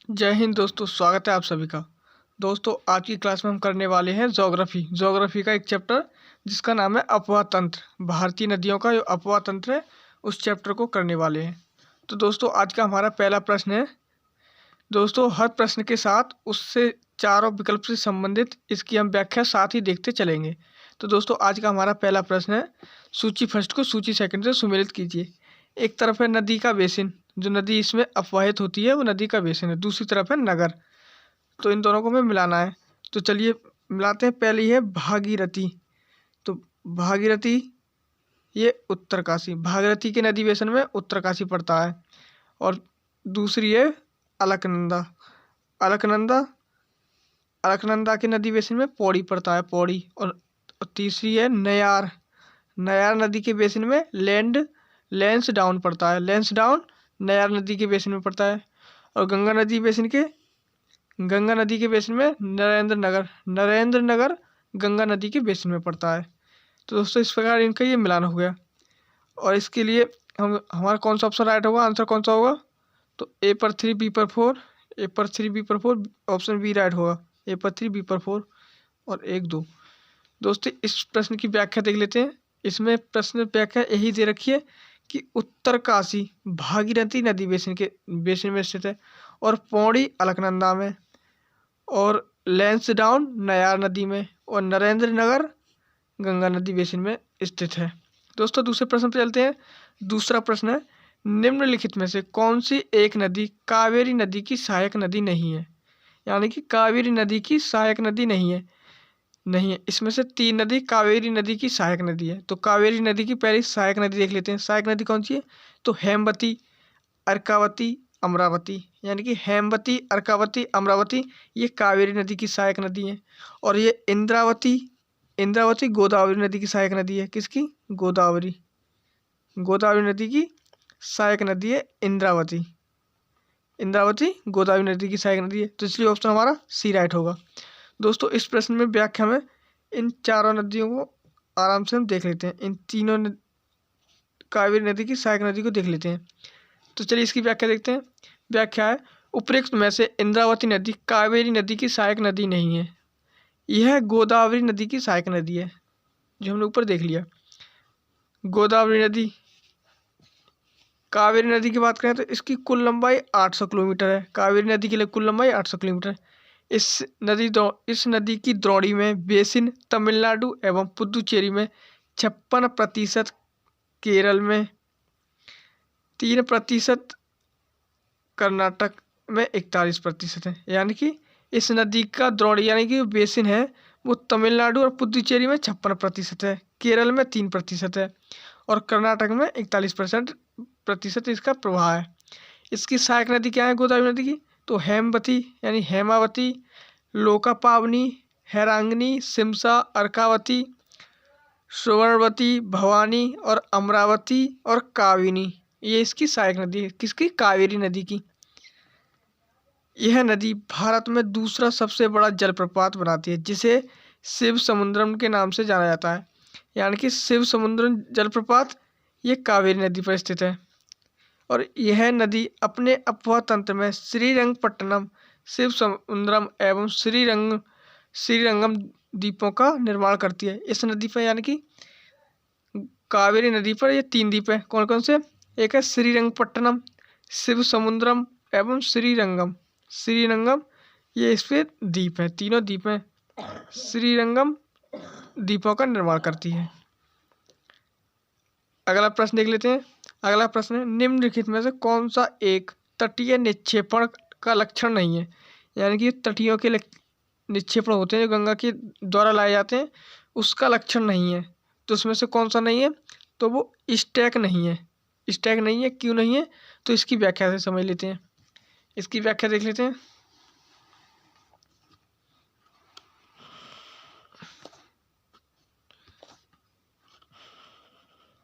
जय हिंद दोस्तों, स्वागत है आप सभी का। दोस्तों, आज की क्लास में हम करने वाले हैं ज्योग्राफी का एक चैप्टर जिसका नाम है अपवाह तंत्र। भारतीय नदियों का जो अपवाह तंत्र है उस चैप्टर को करने वाले हैं। तो दोस्तों, आज का हमारा पहला प्रश्न है। दोस्तों, हर प्रश्न के साथ उससे चारों विकल्प से संबंधित इसकी हम व्याख्या साथ ही देखते चलेंगे। तो दोस्तों, आज का हमारा पहला प्रश्न है। सूची फर्स्ट को सूची सेकंड से सुमेलित कीजिए। एक तरफ है नदी का बेसिन, जो नदी इसमें अपवाहित होती है वो नदी का बेसिन है। दूसरी तरफ है नगर, तो इन दोनों को हमें मिलाना है। तो चलिए मिलाते हैं। पहली है भागीरथी। तो भागीरथी ये उत्तरकाशी, भागीरथी के नदी बेसिन में उत्तरकाशी पड़ता है। और दूसरी है अलकनंदा। अलकनंदा अलकनंदा के नदी बेसिन में पौड़ी पड़ता है, पौड़ी। और तीसरी है नयार। नयार नदी के बेसिन में लेंस डाउन पड़ता है, लेंस डाउन नयार नदी के बेसिन में पड़ता है। और गंगा नदी के बेसिन में नरेंद्र नगर गंगा नदी के बेसिन में पड़ता है। तो दोस्तों, इस प्रकार इनका ये मिलान हो गया। और इसके लिए हमारा कौन सा ऑप्शन राइट होगा, आंसर कौन सा होगा? तो ए पर 3 बी पर 4, ए पर 3 बी पर 4, ऑप्शन बी राइट होगा। ए पर 3 बी पर 4 और 1 2। दोस्तों, इस प्रश्न की व्याख्या देख लेते हैं। इसमें प्रश्न व्याख्या यही दे रखी है कि उत्तरकाशी भागीरथी नदी बेसिन में स्थित है, और पौड़ी अलकनंदा में, और लैंसडाउन नयार नदी में, और नरेंद्र नगर गंगा नदी बेसिन में स्थित है। दोस्तों, दूसरे प्रश्न पर चलते हैं। दूसरा प्रश्न है, निम्नलिखित में से कौन सी एक नदी कावेरी नदी की सहायक नदी नहीं है? यानी कि कावेरी नदी की सहायक नदी नहीं है। इसमें से 3 नदी कावेरी नदी की सहायक नदी है। तो कावेरी नदी की पहली सहायक नदी देख लेते हैं। सहायक नदी कौन सी है? तो हेमवती, अर्कावती, अमरावती। यानी कि हेमवती, अर्कावती, अमरावती ये कावेरी नदी की सहायक नदी है। और ये इंद्रावती गोदावरी नदी की सहायक नदी है। किसकी? गोदावरी नदी की सहायक नदी है इंद्रावती गोदावरी नदी की सहायक नदी है। तो इसलिए ऑप्शन हमारा सी राइट होगा। दोस्तों, इस प्रश्न में व्याख्या में इन चारों नदियों को आराम से हम देख लेते हैं। इन तीनों कावेरी नदी की सहायक नदी को देख लेते हैं। तो चलिए इसकी व्याख्या देखते हैं। व्याख्या है, उपरोक्त में से इंद्रावती नदी कावेरी नदी की सहायक नदी नहीं है। यह गोदावरी नदी की सहायक नदी है, जो हमने ऊपर देख लिया। गोदावरी नदी, कावेरी नदी की बात करें तो इसकी कुल लंबाई 800 किलोमीटर है। कावेरी नदी की कुल लंबाई 800 किलोमीटर है। इस नदी की द्रोणी में बेसिन तमिलनाडु एवं पुदुचेरी में 56%, केरल में 3%, कर्नाटक में 41% है। यानी कि इस नदी का द्रोणी यानी कि बेसिन है वो तमिलनाडु और पुदुचेरी में 56% है, केरल में 3% है, और कर्नाटक में 41% इसका प्रवाह है। इसकी सहायक नदी क्या है गोदावरी नदी की? तो हेमवती यानी हेमावती, लोकापावनी, हैरांगनी, सिमसा, अर्कावती, सुवर्णवती, भवानी और अमरावती और काविनी ये इसकी सहायक नदी है। किसकी? कावेरी नदी की। यह नदी भारत में दूसरा सबसे बड़ा जलप्रपात बनाती है, जिसे शिव समुद्रम के नाम से जाना जाता है। यानी कि शिव समुद्रम जलप्रपात ये कावेरी नदी पर स्थित है। और यह नदी अपने अपवाह तंत्र में श्रीरंगपट्टनम, शिव समुद्रम एवं श्रीरंगम द्वीपों का निर्माण करती है। इस नदी पर यानी कि कावेरी नदी पर ये 3 द्वीप है। कौन कौन से? एक है श्रीरंगपट्टनम, शिव समुद्रम एवं श्रीरंगम। ये इस पे द्वीप है, तीनों द्वीप हैं। श्रीरंगम द्वीपों का निर्माण करती है। अगला प्रश्न देख लेते हैं। अगला प्रश्न है, निम्नलिखित में से कौन सा एक तटीय निक्षेपण का लक्षण नहीं है? यानी कि तटियों के निक्षेपण होते हैं जो गंगा के द्वारा लाए जाते हैं, उसका लक्षण नहीं है। तो उसमें से कौन सा नहीं है? तो वो स्टैक नहीं है। स्टैक नहीं है, क्यों नहीं है? तो इसकी व्याख्या से समझ लेते हैं। इसकी व्याख्या देख लेते हैं।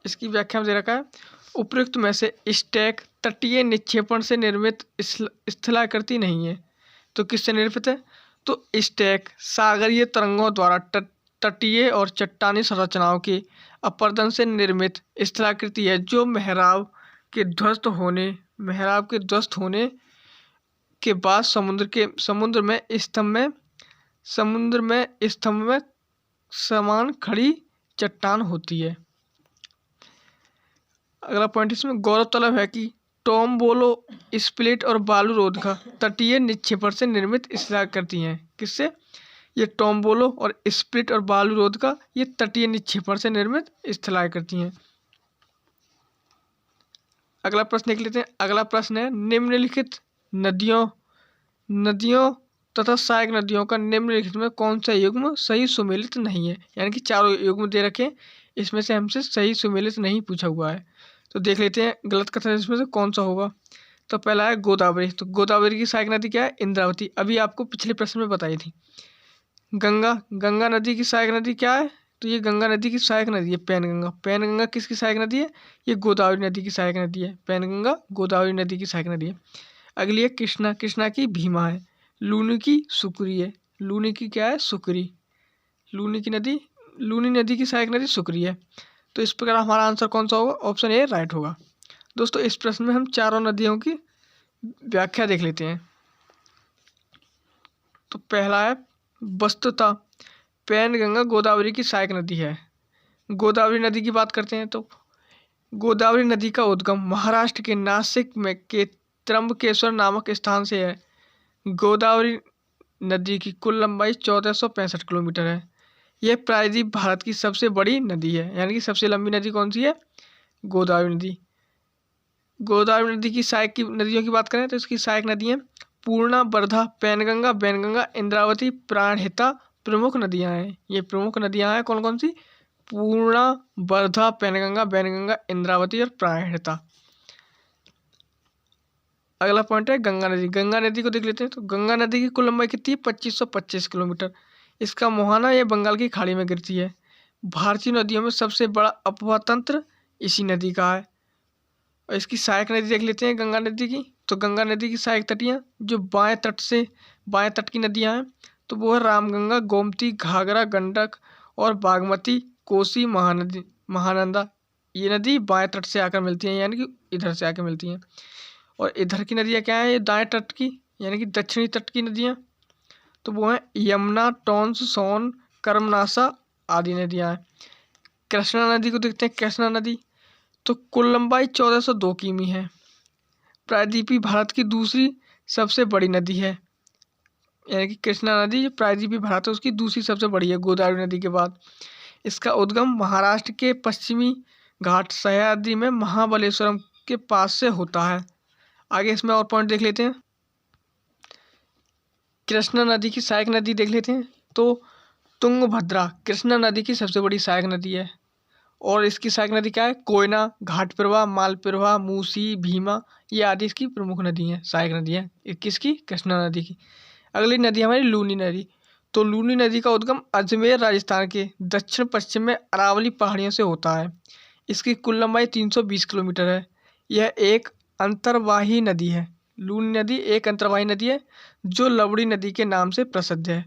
इसकी व्याख्या में दे रखा है, उपयुक्त में से स्टैक तटीय निक्षेपण से निर्मित स्थलाकृति नहीं है। तो किससे निर्मित है? तो स्टैक सागरीय तरंगों द्वारा तटीय और चट्टानी संरचनाओं के अपरदन से निर्मित स्थलाकृति है, जो मेहराब के ध्वस्त होने के बाद समुद्र में स्तंभ में समान खड़ी चट्टान होती है। अगला पॉइंट इसमें गौरव तलब है कि टोम्बोलो स्प्लिट और बालूरोधका तटीय निक्षेपण से निर्मित स्थिराय करती हैं। किससे? ये टोम्बोलो और स्प्लिट और बालूरोधका ये तटीय निक्षेपण से निर्मित स्थिराय करती हैं। अगला प्रश्न देख लेते हैं। अगला प्रश्न है निम्नलिखित नदियों तथा सहायक नदियों का निम्नलिखित में कौन सा युग्म सही सुमेलित नहीं है। यानी कि चारों युग्म दे रखे, इसमें से हमसे सही सुमेलित नहीं पूछा हुआ है। तो देख लेते हैं गलत कथन इसमें से कौन सा होगा। तो पहला है गोदावरी। तो गोदावरी की सहायक नदी क्या है? इंद्रावती। अभी आपको पिछले प्रश्न में बताई थी। गंगा नदी की सहायक नदी क्या है? तो ये गंगा नदी की सहायक नदी है पैनगंगा। पैनगंगा किसकी सहायक नदी है? ये गोदावरी नदी की सहायक नदी है। पैनगंगा गोदावरी नदी की सहायक नदी है। अगली है कृष्णा। कृष्णा की भीमा है। लूनी की सुकरी है। लूनी की क्या है? सुकरी। लूनी नदी की सहायक नदी सुकरी है। तो इस प्रकार हमारा आंसर कौन सा होगा? ऑप्शन ए राइट होगा। दोस्तों इस प्रश्न में हम चारों नदियों की व्याख्या देख लेते हैं। तो पहला है वस्तुतः पैनगंगा गोदावरी की सहायक नदी है। गोदावरी नदी की बात करते हैं तो गोदावरी नदी का उद्गम महाराष्ट्र के नासिक में के त्र्यंबकेश्वर नामक स्थान से है। गोदावरी नदी की कुल लंबाई 1465 किलोमीटर है। यह प्रायद्वीप भारत की सबसे बड़ी नदी है। यानी कि सबसे लंबी नदी कौन सी है? गोदावरी नदी। गोदावरी नदी की सहायक की नदियों की बात करें तो इसकी सहायक नदी है पूर्णा, वर्धा, पैनगंगा, बैनगंगा, इंद्रावती, प्राणहिता प्रमुख नदियां हैं। ये प्रमुख नदियां हैं कौन कौन सी? पूर्णा, वर्धा, पैनगंगा, बैनगंगा, इंद्रावती और प्राणहिता। अगला पॉइंट है गंगा नदी। गंगा नदी को देख लेते हैं। तो गंगा नदी की कुल लंबाई कितनी है? 2525 किलोमीटर। इसका मुहाना ये बंगाल की खाड़ी में गिरती है। भारतीय नदियों में सबसे बड़ा अपवाह तंत्र इसी नदी का है। और इसकी सहायक नदी देख लेते हैं गंगा नदी की। तो गंगा नदी की सहायक तटियाँ जो बाएं तट की नदियाँ हैं तो वो है रामगंगा, गोमती, घाघरा, गंडक और बागमती, कोसी, महानंदा। ये नदी बाएं तट से आकर मिलती हैं, यानी कि इधर से आकर मिलती हैं। और इधर की नदियाँ क्या है? ये दाएं तट की यानी कि दक्षिणी तट की नदियाँ तो वो हैं यमुना, टोंस, सोन, कर्मनासा आदि नदियाँ हैं। कृष्णा नदी को देखते हैं। कृष्णा नदी तो कुल लंबाई 1402 किमी है। प्रायद्वीपीय भारत की दूसरी सबसे बड़ी नदी है। यानी कि कृष्णा नदी जो प्रायद्वीपीय भारत है उसकी दूसरी सबसे बड़ी है गोदावरी नदी के बाद। इसका उद्गम महाराष्ट्र के पश्चिमी घाट सह्याद्री में महाबलेश्वरम के पास से होता है। आगे इसमें और पॉइंट देख लेते हैं। कृष्णा नदी की सहायक नदी देख लेते हैं। तो तुंगभद्रा कृष्णा नदी की सबसे बड़ी सहायक नदी है। और इसकी सहायक नदी क्या है? कोयना, घाटप्रभा, मालप्रभा, मूसी, भीमा ये आदि इसकी प्रमुख नदी हैं, सहायक नदी हैं। किसकी? कृष्णा नदी की। अगली नदी हमारी लूनी नदी। तो लूनी नदी का उद्गम अजमेर राजस्थान के दक्षिण पश्चिम में अरावली पहाड़ियों से होता है। इसकी कुल लंबाई 320 किलोमीटर है। यह एक अंतर्वाही नदी है। लूनी नदी एक अंतर्वाही नदी है जो लवड़ी नदी के नाम से प्रसिद्ध है।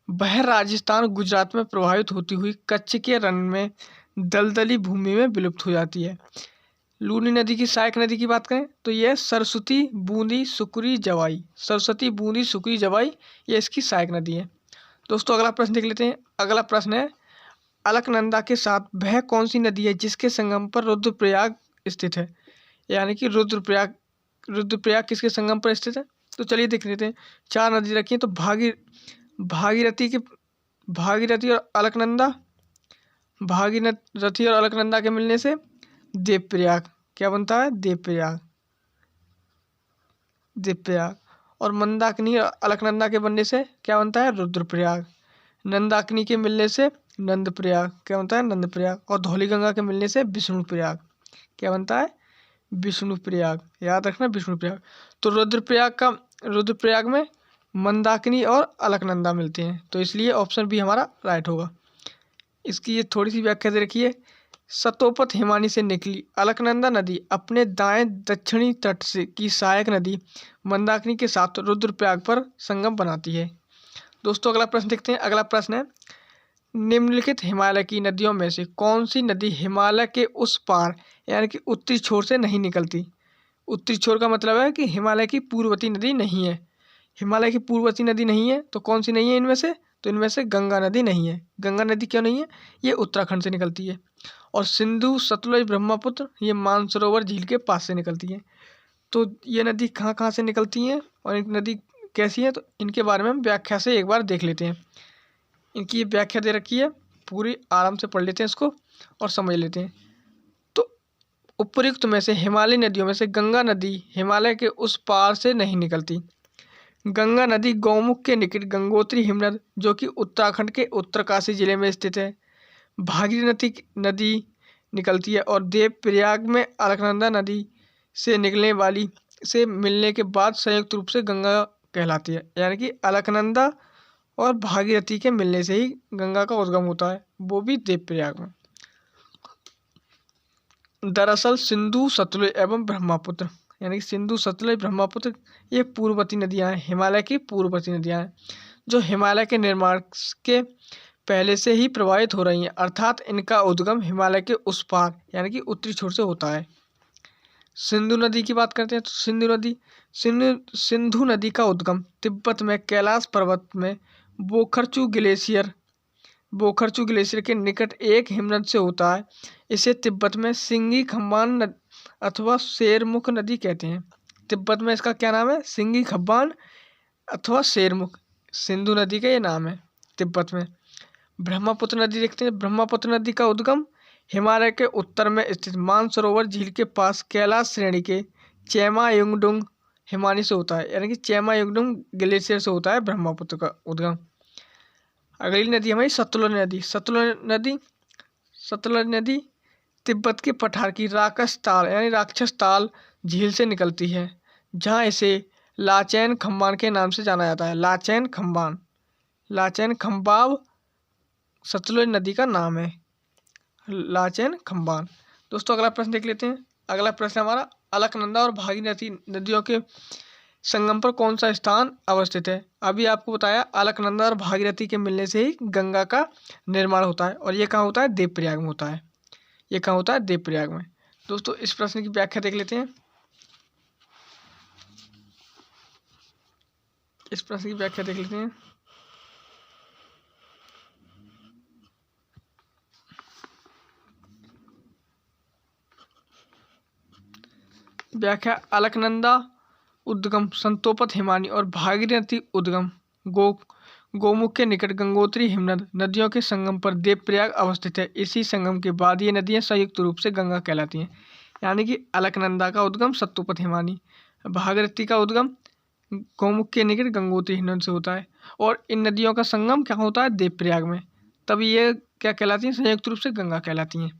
वह राजस्थान गुजरात में प्रवाहित होती हुई कच्छ के रण में दलदली भूमि में विलुप्त हो जाती है। लूनी नदी की सहायक नदी की बात करें तो यह सरस्वती, बूंदी, सुकरी, जवाई। सरस्वती, बूंदी, सुकरी, जवाई ये इसकी सहायक नदी है। दोस्तों अगला प्रश्न देख लेते हैं। अगला प्रश्न है अलकनंदा के साथ वह कौन सी नदी है जिसके संगम पर रुद्रप्रयाग स्थित है। यानी कि रुद्रप्रयाग किसके संगम पर स्थित है? तो चलिए देख लेते हैं। 4 नदी रखी हैं तो भागीरथी और अलकनंदा के मिलने से देवप्रयाग क्या बनता है? देवप्रयाग। और मंदाकिनी और अलकनंदा के बनने से क्या बनता है? रुद्रप्रयाग। नंदाकिनी के मिलने से नंदप्रयाग क्या बनता है? नंदप्रयाग। और धौलीगंगा के मिलने से विष्णुप्रयाग क्या बनता है? विष्णुप्रयाग। याद रखना विष्णुप्रयाग। तो रुद्रप्रयाग में मंदाकिनी और अलकनंदा मिलते हैं तो इसलिए ऑप्शन बी हमारा राइट होगा। इसकी ये थोड़ी सी व्याख्या दे रखी है। सतोपत हिमानी से निकली अलकनंदा नदी अपने दाएं दक्षिणी तट से की सहायक नदी मंदाकिनी के साथ रुद्रप्रयाग पर संगम बनाती है। दोस्तों अगला प्रश्न देखते हैं। अगला प्रश्न है निम्नलिखित हिमालय की नदियों में से कौन सी नदी हिमालय के उस पार यानी कि उत्तरी छोर से नहीं निकलती? उत्तरी छोर का मतलब है कि हिमालय की पूर्ववर्ती नदी नहीं है। हिमालय की पूर्ववर्ती नदी नहीं है तो कौन सी नहीं है इनमें से? तो इनमें से गंगा नदी नहीं है। गंगा नदी क्यों नहीं है? ये उत्तराखंड से निकलती है। और सिंधु, सतलुज, ब्रह्मपुत्र ये मानसरोवर झील के पास से निकलती है। तो ये नदी कहाँ कहाँ से निकलती हैं और एक नदी कैसी है, तो इनके बारे में हम व्याख्या से एक बार देख लेते हैं। इनकी ये व्याख्या दे रखी है, पूरी आराम से पढ़ लेते हैं इसको और समझ लेते हैं। तो उपर्युक्त में से हिमालयी नदियों में से गंगा नदी हिमालय के उस पार से नहीं निकलती। गंगा नदी गौमुख के निकट गंगोत्री हिमनद जो कि उत्तराखंड के उत्तरकाशी जिले में स्थित है, भागीरथी नदी निकलती है और देवप्रयाग में अलकनंदा नदी से निकलने वाली से मिलने के बाद संयुक्त रूप से गंगा कहलाती है। यानी कि अलकनंदा और भागीरथी के मिलने से ही गंगा का उद्गम होता है, वो भी देवप्रयाग में। दरअसल सिंधु, सतलुज एवं ब्रह्मपुत्र यानी कि सिंधु, सतलुज, ब्रह्मपुत्र ये पूर्ववर्ती नदियाँ हैं, हिमालय की पूर्ववर्ती नदियाँ हैं जो हिमालय के निर्माण के पहले से ही प्रवाहित हो रही हैं, अर्थात इनका उद्गम हिमालय के उस पार यानी कि उत्तरी छोर से होता है। सिंधु नदी की बात करते हैं तो सिंधु नदी का उद्गम तिब्बत में कैलाश पर्वत में बोखरचू ग्लेशियर के निकट एक हिमनद से होता है। इसे तिब्बत में सिंगी खम्बान अथवा शेरमुख नदी कहते हैं। तिब्बत में इसका क्या नाम है? सिंगी खम्बान अथवा शेरमुख, सिंधु नदी का ये नाम है तिब्बत में। ब्रह्मपुत्र नदी देखते हैं। ब्रह्मपुत्र नदी का उद्गम हिमालय के उत्तर में स्थित मानसरोवर झील के पास कैलाश श्रेणी के चेमायुंगडुंग हिमानी से होता है, यानी कि चेमायुंगडुंग ग्लेशियर से होता है ब्रह्मपुत्र का उद्गम। अगली नदी हमारी सतलुज नदी तिब्बत के पठार की राक्षस ताल झील से निकलती है, जहाँ इसे लाचेन खम्बान के नाम से जाना जाता है। लाचेन खम्बाब सतलुज नदी का नाम है, लाचेन खम्बान। दोस्तों अगला प्रश्न देख लेते हैं। अगला प्रश्न हमारा, अलकनंदा और भागीरथी नदियों के संगम पर कौन सा स्थान अवस्थित है? अभी आपको बताया अलकनंदा और भागीरथी के मिलने से ही गंगा का निर्माण होता है और ये कहाँ होता है? देवप्रयाग में होता है। ये कहाँ होता है? देवप्रयाग में। दोस्तों इस प्रश्न की व्याख्या देख लेते हैं। व्याख्या अलकनंदा उद्गम संतोपत हिमानी और भागीरथी उद्गम गोमुख के निकट गंगोत्री हिमनद नदियों के संगम पर देवप्रयाग अवस्थित है। इसी संगम के बाद ये नदियाँ संयुक्त रूप से गंगा कहलाती हैं। यानी कि अलकनंदा का उद्गम सत्तोपत हिमानी, भागीरथी का उद्गम गोमुख के निकट गंगोत्री हिमनद से होता है और इन नदियों का संगम क्या होता है? देवप्रयाग में। तभी ये क्या कहलाती हैं? संयुक्त रूप से गंगा कहलाती हैं।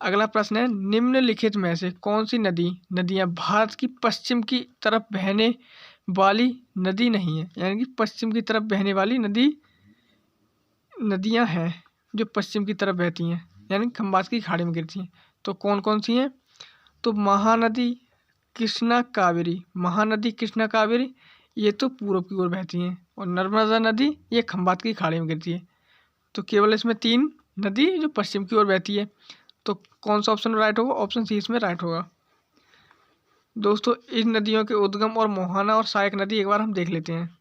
अगला प्रश्न है, निम्नलिखित में से कौन सी नदियाँ भारत की पश्चिम की तरफ बहने वाली नदी नहीं है? यानी कि पश्चिम की तरफ बहने वाली नदियाँ हैं जो पश्चिम की तरफ बहती हैं, यानी खंबात की खाड़ी में गिरती हैं। तो कौन कौन सी हैं? तो महानदी कृष्णा कावेरी ये तो पूर्व की ओर बहती हैं और नर्मदा नदी ये खंबात की खाड़ी में गिरती है। तो केवल इसमें 3 नदी जो पश्चिम की ओर बहती है। तो कौन सा ऑप्शन राइट होगा? ऑप्शन सी इसमें राइट होगा। दोस्तों इन नदियों के उद्गम और मोहाना और सहायक नदी एक बार हम देख लेते हैं।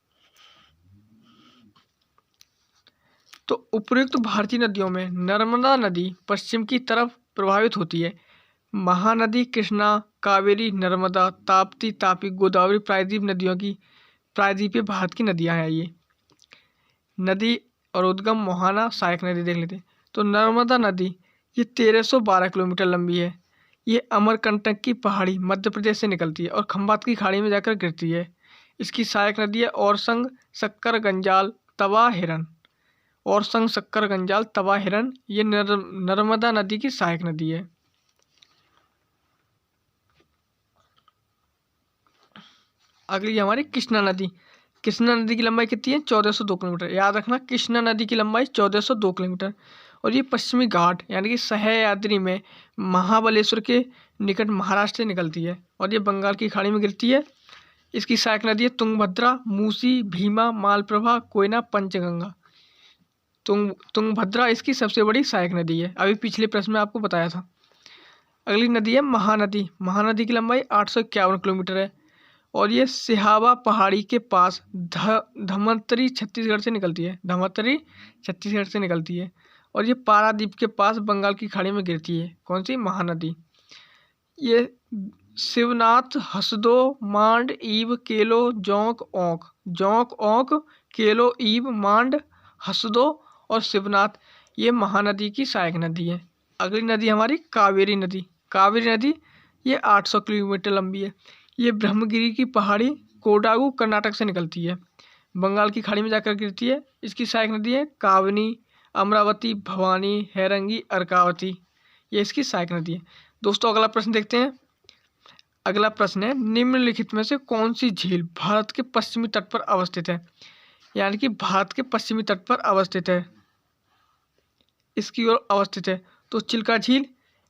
तो उपयुक्त भारतीय नदियों में नर्मदा नदी पश्चिम की तरफ प्रभावित होती है। महानदी कृष्णा, कावेरी, नर्मदा, ताप्ती, तापी, गोदावरी प्रायद्वीपीय भारत की नदियां हैं। ये नदी और उद्गम मोहाना सहायक नदी देख लेते हैं। तो नर्मदा नदी ये 1312 किलोमीटर लंबी है। ये अमरकंटक की पहाड़ी मध्य प्रदेश से निकलती है और खंबात की खाड़ी में जाकर गिरती है। इसकी सहायक नदी है औरसंग, शक्कर, गंजाल, तवा, हिरन। ये नर्मदा नदी की सहायक नदी है। अगली हमारी कृष्णा नदी की लंबाई कितनी है? 1402 किलोमीटर। याद रखना कृष्णा नदी की लंबाई 1402 किलोमीटर और ये पश्चिमी घाट यानी कि सह्याद्री में महाबलेश्वर के निकट महाराष्ट्र से निकलती है और ये बंगाल की खाड़ी में गिरती है। इसकी सहायक नदी है तुंगभद्रा, मूसी, भीमा, मालप्रभा, कोयना, पंचगंगा। तुंगभद्रा इसकी सबसे बड़ी सहायक नदी है। अभी पिछले प्रश्न में आपको बताया था। अगली नदी है महानदी। महानदी की लंबाई 851 किलोमीटर है और ये सिहावा पहाड़ी के पास धमतरी छत्तीसगढ़ से निकलती है। धमतरी छत्तीसगढ़ से निकलती है और ये पारादीप के पास बंगाल की खाड़ी में गिरती है। कौन सी? महानदी। ये शिवनाथ, हसदो, मांड, ईब, केलो, जोंक, ओंक। जोंक, ओंक, केलो, ईब, मांड, हसदो और शिवनाथ ये महानदी की सहायक नदी है। अगली नदी हमारी कावेरी नदी। कावेरी नदी ये 800 किलोमीटर लंबी है। ये ब्रह्मगिरी की पहाड़ी कोडागू कर्नाटक से निकलती है, बंगाल की खाड़ी में जाकर गिरती है। इसकी सहायक नदी है कावनी, अमरावती, भवानी, हैरंगी, अर्कावती। ये इसकी सहायक नदी है। दोस्तों अगला प्रश्न देखते हैं। अगला प्रश्न है निम्नलिखित में से कौन सी झील भारत के पश्चिमी तट पर अवस्थित है? यानी कि भारत के पश्चिमी तट पर अवस्थित है, इसकी ओर अवस्थित है। तो चिल्का झील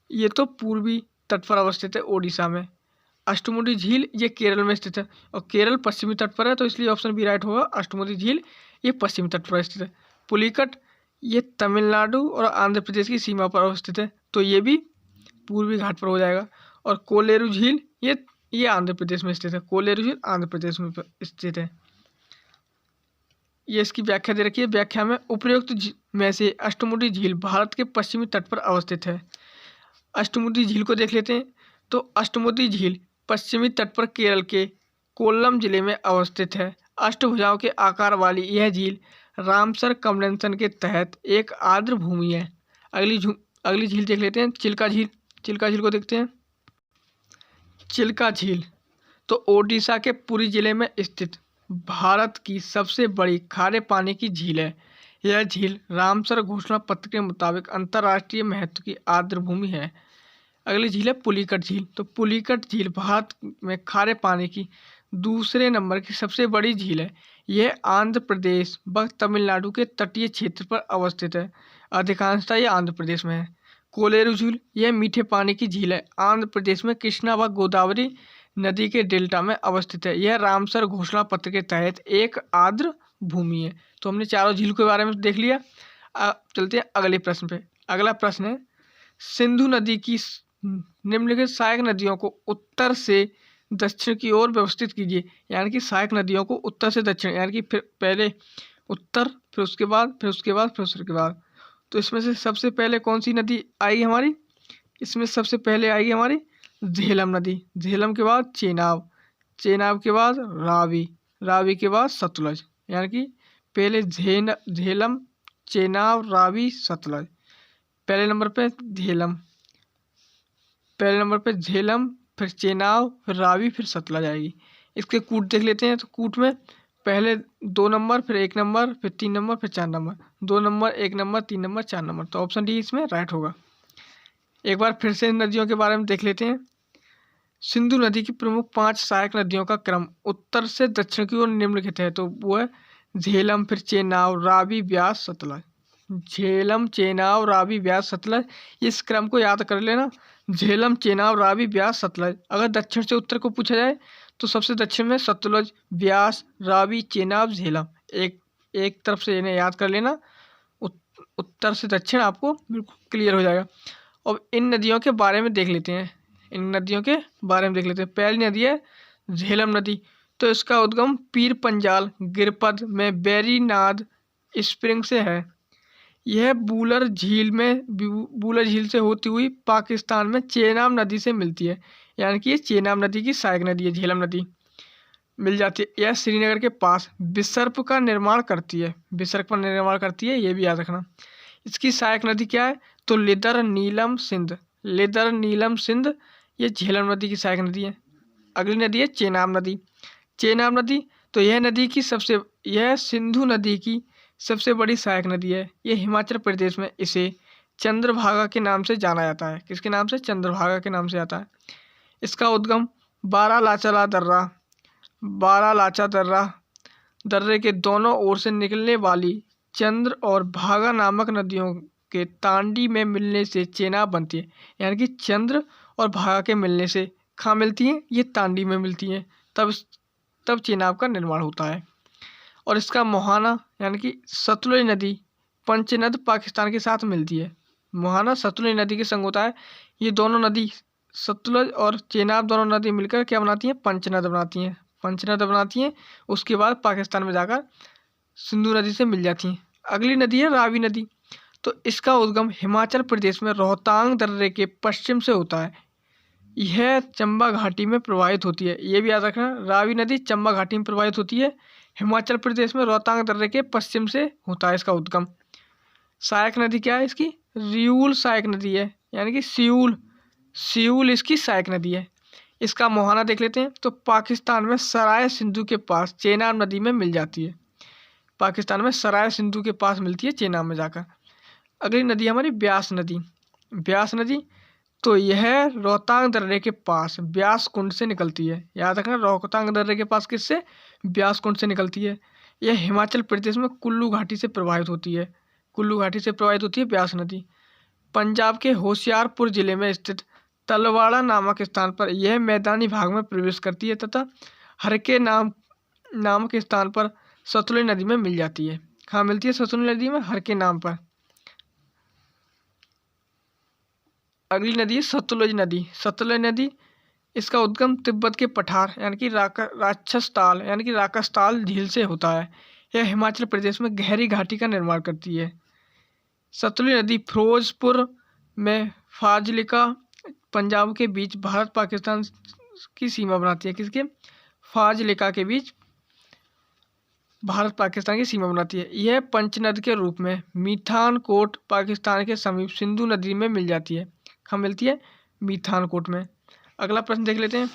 ये तो पूर्वी तट पर अवस्थित है ओडिशा में। अष्टमुडी झील ये केरल में स्थित है और केरल पश्चिमी तट पर है, तो इसलिए ऑप्शन बी राइट होगा। अष्टमुडी झील ये पश्चिमी तट पर स्थित है। पुलिकट ये तमिलनाडु और आंध्र प्रदेश की सीमा पर अवस्थित है, तो ये भी पूर्वी घाट पर हो जाएगा। और कोलेरू झील ये आंध्र प्रदेश में स्थित है। कोलेरू झील आंध्र प्रदेश में स्थित है। ये इसकी व्याख्या दे रखी है। व्याख्या में उपर्युक्त में से अष्टमुडी झील भारत के पश्चिमी तट पर अवस्थित है। अष्टमुडी झील को देख लेते हैं। तो अष्टमुडी झील पश्चिमी तट पर केरल के कोल्लम जिले में अवस्थित है। अष्टभुजाओं के आकार वाली यह झील रामसर कन्वेंशन के तहत एक आर्द्र भूमि है। अगली झील देख लेते हैं, चिल्का झील। चिल्का झील को देखते हैं। चिल्का झील तो ओडिशा के पुरी जिले में स्थित भारत की सबसे बड़ी खारे पानी की झील है। यह झील रामसर घोषणा पत्र के मुताबिक अंतर्राष्ट्रीय महत्व की आर्द्र भूमि है। अगली झील है पुलिकट झील। तो पुलिकट झील भारत में खारे पानी की दूसरे नंबर की सबसे बड़ी झील है। यह आंध्र प्रदेश व तमिलनाडु के तटीय क्षेत्र पर अवस्थित है। अधिकांशतः यह आंध्र प्रदेश में है। कोलेरू झील यह मीठे पानी की झील है। आंध्र प्रदेश में कृष्णा व गोदावरी नदी के डेल्टा में अवस्थित है। यह रामसर घोषणा पत्र के तहत एक आर्द्र भूमि है। तो हमने चारों झील के बारे में देख लिया। चलते हैं अगले प्रश्न पे। अगला प्रश्न है सिंधु नदी की निम्नलिखित सहायक नदियों को उत्तर से दक्षिण की ओर व्यवस्थित कीजिए। यानी कि सहायक नदियों को उत्तर से दक्षिण, यानी कि फिर पहले उत्तर, फिर उसके बाद, फिर उसके बाद, फिर उसके बाद। तो इसमें से सबसे पहले कौन सी नदी आएगी हमारी? इसमें सबसे पहले आएगी हमारी झेलम नदी। झेलम के बाद चेनाब, चेनाब के बाद रावी, रावी के बाद सतलज। यानी कि पहले झेलम, चेनाब, रावी, सतलज। पहले नंबर पे झेलम, पहले नंबर पे झेलम, फिर चेनाब, फिर रावी, फिर सतलज आएगी। इसके कूट देख लेते हैं। तो कूट में पहले 2 नंबर, फिर 1 नंबर, फिर 3 नंबर, फिर 4 number. 2 number, 1 number, 3 number, 4 number. तो ऑप्शन डी इसमें राइट होगा। एक बार फिर से नदियों के बारे में देख लेते हैं। सिंधु नदी की प्रमुख 5 सहायक नदियों का क्रम उत्तर से दक्षिण की ओर निम्नलिखित है। तो वो है झेलम, फिर चेनाब, रावी, ब्यास, सतलज। झेलम, चेनाब, रावी, ब्यास, सतलज। इस क्रम को याद कर लेना। झेलम, चेनाब, रावी, ब्यास, सतलज। अगर दक्षिण से उत्तर को पूछा जाए तो सबसे दक्षिण में सतलज, ब्यास, रावी, चेनाब, झेलम। एक तरफ से इन्हें याद कर लेना। उत्तर से दक्षिण आपको बिल्कुल क्लियर हो जाएगा। अब इन नदियों के बारे में देख लेते हैं। इन नदियों के बारे में देख लेते हैं। पहली नदी है झेलम नदी। तो इसका उद्गम पीर पंजाल गिरपद में बेरीनाद स्प्रिंग से है। यह बूलर झील से होती हुई पाकिस्तान में चेनाब नदी से मिलती है। यानी कि ये चेनाब नदी की सहायक नदी है। झेलम नदी मिल जाती है। यह श्रीनगर के पास विसर्प का निर्माण करती है। विसर्प का निर्माण करती है, ये भी याद रखना। इसकी सहायक नदी क्या है? तो लिदर, नीलम, सिंध। लिदर, नीलम, सिंध ये झेलम नदी की सहायक नदी है। अगली नदी है चेनाब नदी। चेनाब नदी तो यह सिंधु नदी की सबसे बड़ी सहायक नदी है। यह हिमाचल प्रदेश में इसे चंद्रभागा के नाम से जाना जाता है। किसके नाम से? चंद्रभागा के नाम से आता है। इसका उद्गम बारालाचा दर्रे के दोनों ओर से निकलने वाली चंद्र और भागा नामक नदियों के तांडी में मिलने से चेनाब बनती है। यानी कि चंद्र और भागा के मिलने से कहाँ मिलती हैं? ये तांडी में मिलती हैं। तब चेनाब का निर्माण होता है। और इसका मोहाना यानी कि सतलुज नदी पंचनद पाकिस्तान के साथ मिलती है। मोहाना सतलुज नदी के संग होता है। ये दोनों नदी सतलुज और चेनाब दोनों नदी मिलकर क्या बनाती हैं, पंचनद बनाती हैं, पंचनद बनाती हैं। उसके बाद पाकिस्तान में जाकर सिंधु नदी से मिल जाती हैं। अगली नदी है रावी नदी। तो इसका उद्गम हिमाचल प्रदेश में रोहतांग दर्रे के पश्चिम से होता है। यह चंबा घाटी में प्रवाहित होती है। ये भी याद रखना, रावी नदी चंबा घाटी में प्रवाहित होती है। हिमाचल प्रदेश में रोहतांग दर्रे के पश्चिम से होता है इसका उद्गम। सहायक नदी क्या है इसकी, रियूल सहायक नदी है, यानी कि सियूल इसकी सहायक नदी है। इसका मुहाना देख लेते हैं। तो पाकिस्तान में सराय सिंधु के पास चेनाब नदी में मिल जाती है। पाकिस्तान में सराय सिंधु के पास मिलती है चेनाब में जाकर। अगली नदी हमारी ब्यास नदी। ब्यास नदी तो यह रोहतांग दर्रे के पास ब्यास कुंड से निकलती है। याद रखना, रोहतांग दर्रे के पास किससे, ब्यास कुंड से निकलती है। यह हिमाचल प्रदेश में कुल्लू घाटी से प्रवाहित होती है। कुल्लू घाटी से प्रवाहित होती है ब्यास नदी। पंजाब के होशियारपुर जिले में स्थित तलवाड़ा नामक स्थान पर यह मैदानी भाग में प्रवेश करती है तथा हरके नामक स्थान पर सतलुज नदी में मिल जाती है। कहाँ मिलती है, सतलुज नदी में, हरके नाम पर। अगली नदी है सतलुज नदी। सतलुज नदी इसका उद्गम तिब्बत के पठार यानी कि राक्षसताल यानी कि राकसताल झील से होता है। यह हिमाचल प्रदेश में गहरी घाटी का निर्माण करती है। सतलुज नदी फिरोजपुर में फाजिल्का पंजाब के बीच भारत पाकिस्तान की सीमा बनाती है। किसके, फाजिल्का के बीच भारत पाकिस्तान की सीमा बनाती है। यह पंचनद के रूप में मीठानकोट पाकिस्तान के समीप सिंधु नदी में मिल जाती है। कहाँ मिलती है, मीठानकोट में। अगला प्रश्न देख लेते हैं।